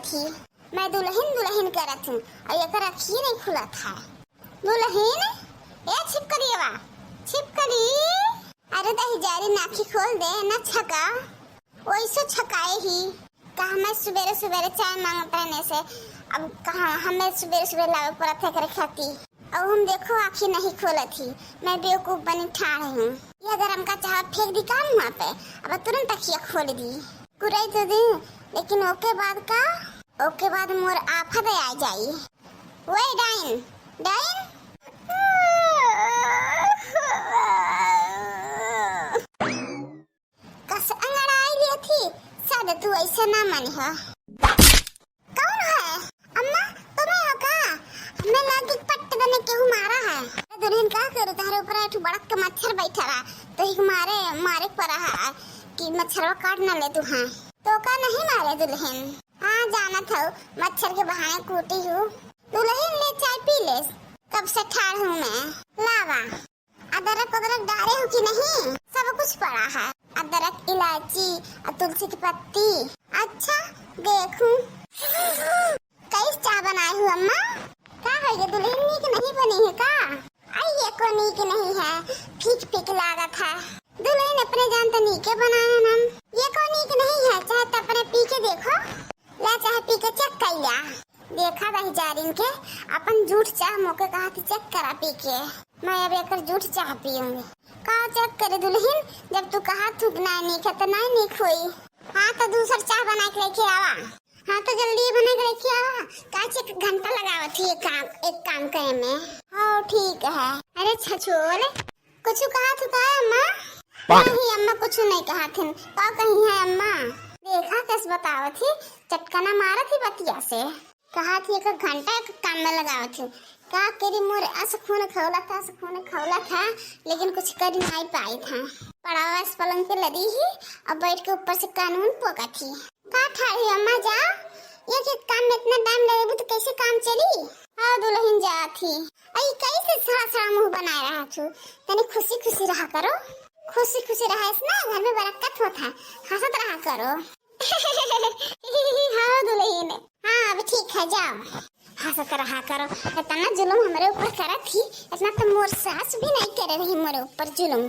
थी। मैं दुल्हन दुल्हन करत हूँ और एक अखिए नहीं खुला था। दुल्हन ए छिपकलिया छिपकली, अरे दही जारी नाखी खोल दे न छका, वैसे छकाए ही। कहा मैं सुबेरे सुबेरे चाय मांगत रहने से अब कहा हमें सुबेरे सुबेरे लावे पड़ा था करे खाती। अब हम देखो आँखें नहीं खोला थी, मैं बेवकूफ बनी ठाड़ हूँ। ये अगर हमका चाह फेंक दी काम वहाँ पे, अब तुरंत अखिया खोल दी कुराई तो दी, लेकिन ओके बाद मोर आफत आ जाई। वे डाइन डाइन कस अंगड़ाई ली थी शायद तू ऐसे ना मानी हो। कौन है अम्मा तुम्हें हो का? मैं लागी पट्ट देने केहू मारा है। दुल्हन का करू तारे ऊपर एक बड़ा का मच्छर बैठा रहा तो एक मारे पड़ा है कि मच्छरवा काट ना ले तू। हाँ तो का नहीं मारे दुल्हन? हाँ जाना था मच्छर के बहाने कूटी हूँ। दुल्हन ले चाय पी ले, कब से ठाड़ हूँ मैं। लावा अदरक डाले हो कि नहीं? सब कुछ पड़ा है, अदरक इलायची और तुलसी की पत्ती। अच्छा देखूं कैसे चाय बनाई हूँ अम्मा? का है ये दुल्हन नीक नहीं बनी है का? ये को नीक नहीं है, फीक लागत है। दुल्हन अपने जान तो नीके बनाए ना, ये को नीक नहीं है। चाहे तो अपने पी के देखो, ला चाहे पी के चेक कर लिया। देखा रही जारिन के अपन झूठ चाह मौके कहा थी चेक करा पी के। मैं अब एक झूठ चाह पीऊंगी। का चेक करे दुल्हन, जब तू कहा तू ना नीक है तो ना नीक हुई। हाँ तो दूसरा चाह बना के लेके आवा। हाँ तो जल्दी बना के लेके आवा, काच एक घंटा लगावा थी एक काम करे में। हाँ ठीक है। अरे छछोल कुछ कहा था अम्मा? नहीं अम्मा कुछ नहीं कहा थी। का कही है अम्मा? देखा कैस बतावा थी, चटकना मारा थी बतिया से। कहा थी एक घंटा एक काम में लगावा थी। का तेरी मोर खून खौला था लेकिन कुछ कर नहीं पाई था। पड़ावा इस पलंग पे लदी ही और बैठ के ऊपर से कानून पोका थी। का ठाड़ी अम्मा जा, ये काम में इतना टाइम लगेगा तो कैसे काम चली? हाँ दुल्हन जा थी। आई कैसे सड़ा मुंह बनाए रहा तू? तने खुशी रहा करो, खुशी रहा ना, घर में बरकत होता है, हंसत रहा करो। हाँ दुल्हन हाँ अभी ठीक है जाओ, हंसत रहा करो। इतना जुल्म हमारे ऊपर करा थी, इतना तो मोर सास भी नहीं करे रही मेरे ऊपर जुल्म।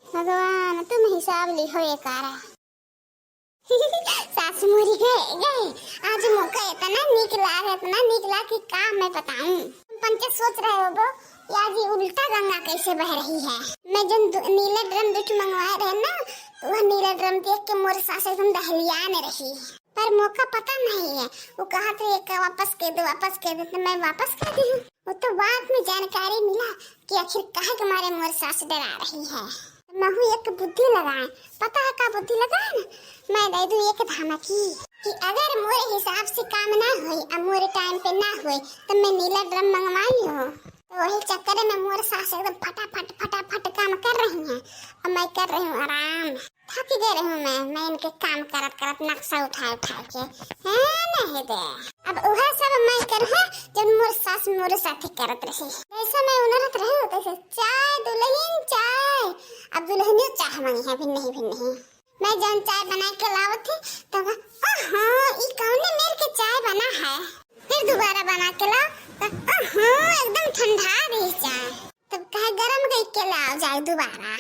भगवान तुम हिसाब लिखो ये कारा। सास मोरी गए आज मौका इतना निकला कि का मैं बताऊं। पंचे सोच रहे हो वो यार जी उल्टा गंगा कैसे बह रही है। मैं जो नीला ड्रम दूध मंगवाए रहे ना, तो वह नीला ड्रम देख के मोर सास एकदम दहलियाने रही, पर मौका पता नहीं है। वो कहा था एक वापस कर दो तो मैं वापस कर दी हूँ। वो तो बाद में जानकारी मिला कि आखिर काहे के मारे मोर सास डरा रही है। महू एक बुद्धि लगाए, पता है का बुद्धि लगाए ना? मैं दे दूं एक धमकी कि अगर मोरे हिसाब से काम ना हुई और मोरे टाइम पे ना हुई तो मैं नीला ड्रम मंगवा ली हूँ। तो वही चक्कर में मोर सास एकदम फटाफट काम कर रही हैं और मैं कर रही हूँ आराम। थक गई रही हूँ मैं इनके काम करत नक्शा उठा के नहीं दे। अब वह सब मैं कर है जब मोर सास मोरे साथ करत रही। जैसा मैं उनरत रही होते से चाय दुल्हन चाय। अब दुल्हन चाह मांगी है भी नहीं। मैं जब चाय बना के लावत थी तब ई कौन ने मेरे के चाय बना है। फिर दोबारा बना के लाओ तो एकदम ठंडा रही चाय। तब कहे गरम गई के लाओ जाए दोबारा।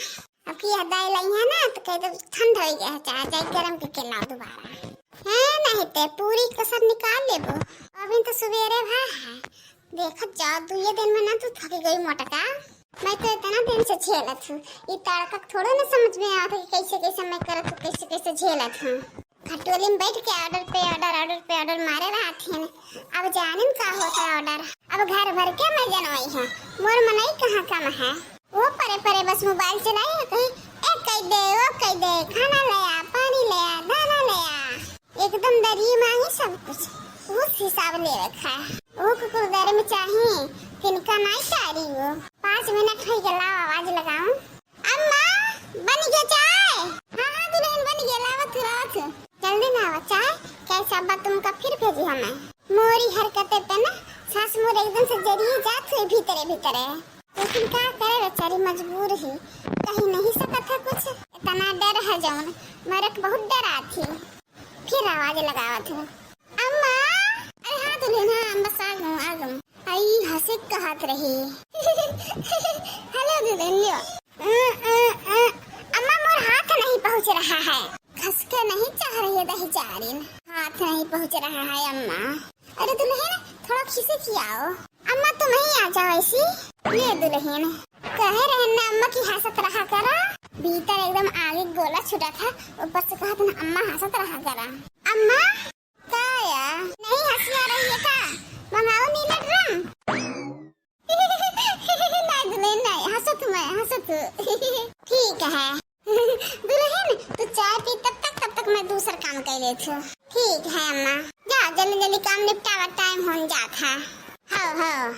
अब की हदाई लाई है ना तो कहे ठंड हो गया चाय जाए गरम के लाओ दोबारा। है नहीं ते पूरी कसर निकाल लेबो। अभी तो सवेरे है देखत जाओ 2 दिन में ना तू थक गई मोटका। मैं तो इतना दिन से झेलत हूँ, ये तड़का थोड़ा ना समझ में आता कि कैसे मैं करत हूँ, कैसे झेलत हूँ। खटोली में बैठ के ऑर्डर पे ऑर्डर मारे रहा थी। अब जाने का होता है ऑर्डर। अब घर भर के मैं जनवाई हूँ, मोर मनई कहाँ कम है। वो परे बस मोबाइल चलाई है कहीं एक कह दे वो कह दे, खाना ले आ, पानी ले आ, दाना ले आ, एकदम दरिये मांगी सब कुछ उस हिसाब ले रखा है। वो कुकुर दर में चाहिए तिनका नहीं चारी वो 5 मिनट हो गया। आवाज लगाऊं अम्मा बन गया चाय। हाँ दुल्हन बन गया लावत जल्दी ना आवा चाय। कैसा अब्बा तुमका फिर भेजी हमें। मोरी हरकतें पे ना सास मोर एकदम से जरिए जात हुई भीतरे लेकिन क्या करे बेचारी मजबूर ही कहीं नहीं सकत है कुछ। इतना डर है जौन मरक बहुत डरा थी। फिर आवाज लगावत है अम्मा बात रही। हेलो दुल्हनिया। अम्मा मोर हाथ नहीं पहुँच रहा है। खसके नहीं चाह रही है दही चारिन, हाथ नहीं पहुँच रहा है अम्मा। अरे दुल्हन थोड़ा खिसे खियाओ। अम्मा तुम ही आ जाओ ऐसी। ये दुल्हन कहे रहे ना अम्मा की हंसत रहा करा। भीतर एकदम आगे गोला छुटा था, ऊपर से कहा था अम्मा हंसत रहा करा। अम्मा क्या नहीं हंसी आ रही है का? मंगाओ नीला ड्रम। नहीं दुल्हन नहीं हंसत मैं हंसत। ठीक है दुल्हन तू चाय पी तब तक मैं दूसरा काम कर लेती हूँ। ठीक है अम्मा जा जल्दी जल्दी काम निपटावा, टाइम हो जाता है। हाँ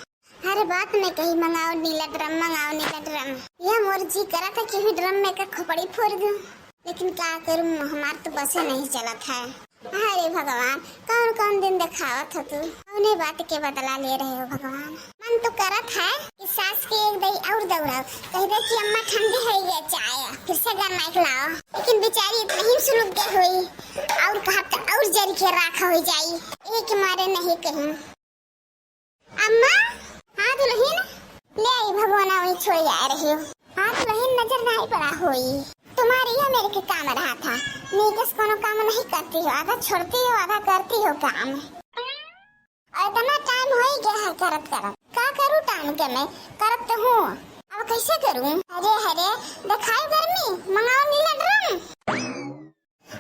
हर बात में कही मंगाओ नीला ड्रम। यह मोर जी करा था कि ड्रम में का खोपड़ी फोड़ दूं, लेकिन क्या करूं हमार तो बसे नहीं चलत है। अरे भगवान कौन कौन दिन दिखावत हो तू, उन्हें बात के बदला ले रहे हो भगवान। मन तो करत है कि सास के एक दही और दौड़ाओ, कह दे कि अम्मा ठंडी है ये चाय फिर से गरमाई लाओ, लेकिन बेचारी इतना ही सुलग गई हुई और कहा तो और जरी के राखा हो जाई, एक मारे नहीं कहूं। अम्मा हाँ दुल्हन ले आई भगवान वही छोड़ आ रही हो। हाँ दुल्हन नजर नहीं पड़ा हुई तुम्हारी या मेरे के काम रहा था। नीकस कोनो काम नहीं करती हो, आधा छोड़ती हो आधा करती हो काम। इतना टाइम हो ही गया है करत क्या करूँ टाइम के मैं करत तो हूँ, अब कैसे करूँ? अरे दिखाई गर्मी मंगाओ नीला ड्रम।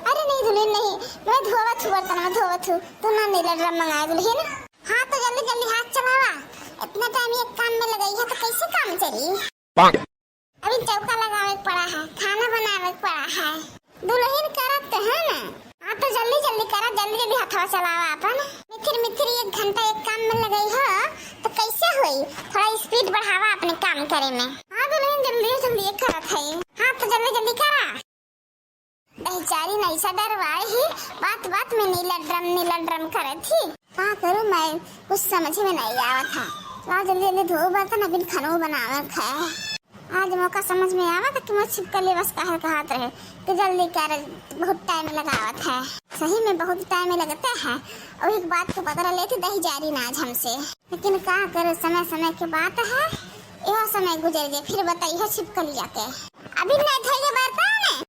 अरे नहीं दुल्हन नहीं, मैं धोवत हूँ बर्तन तू ना नीला ड्रम मंगाए दुल्हन। हाँ तो जल्दी हाथ चलावा, इतना टाइम एक काम में लगाई है तो कैसे काम चली? अभी चौका लगावे पड़ा है, खाना बनावे पड़ा है। दुल्हन करत है ना, हाँ तो जल्दी करा, जल्दी हथवा चलावा अपन। मिथिर एक घंटा एक काम में लगाई हो तो कैसे हुई? थोड़ा स्पीड बढ़ावा अपने काम करे में। हाँ दुल्हन जल्दी करत है। हाँ तो जल्दी करा। बेचारी नहीं सा डरवाए ही, बात में नीला ड्रम करे थी। क्या करूँ मैं कुछ समझ में नहीं आवा था। जल्दी धो बर्तन अभी खाना बनावे खाए। आज मौका समझ में आवा था कि मैं छिपकली बस कहत रहे कि जल्दी कर, बहुत टाइम लगावत है। सही में बहुत टाइम लगता है। और एक बात को पता लेती दही जारी ना आज हमसे, लेकिन क्या करे समय की बात है। यह समय गुजर गए फिर बताइए छिपकली जाके अभी नहीं धोए बर्तन।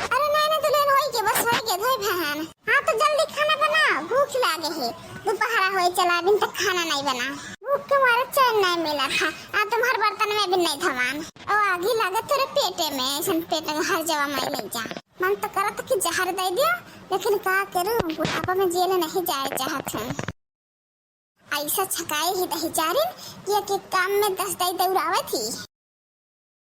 अरे नहीं दुल्हन होई के बस होई के धोई बहन। हाँ तो जल्दी खाना बना, भूख लागे है। दोपहर होए चला दिन तक खाना नहीं बना, भूख के मारे चैन नहीं मिला था। तुम्हारे बर्तन में भी नहीं धवान और आगे लगा तेरे पेटे में, सन पेट में हर जगह मैं ले जा। मन तो करा था कि जहर दे दियो, लेकिन क्या करूं बुढ़ापा में जेल नहीं जाए चाहत हूँ। ऐसा छकाए ही दही चारिन कि काम में 10 दही दौड़ावे थी।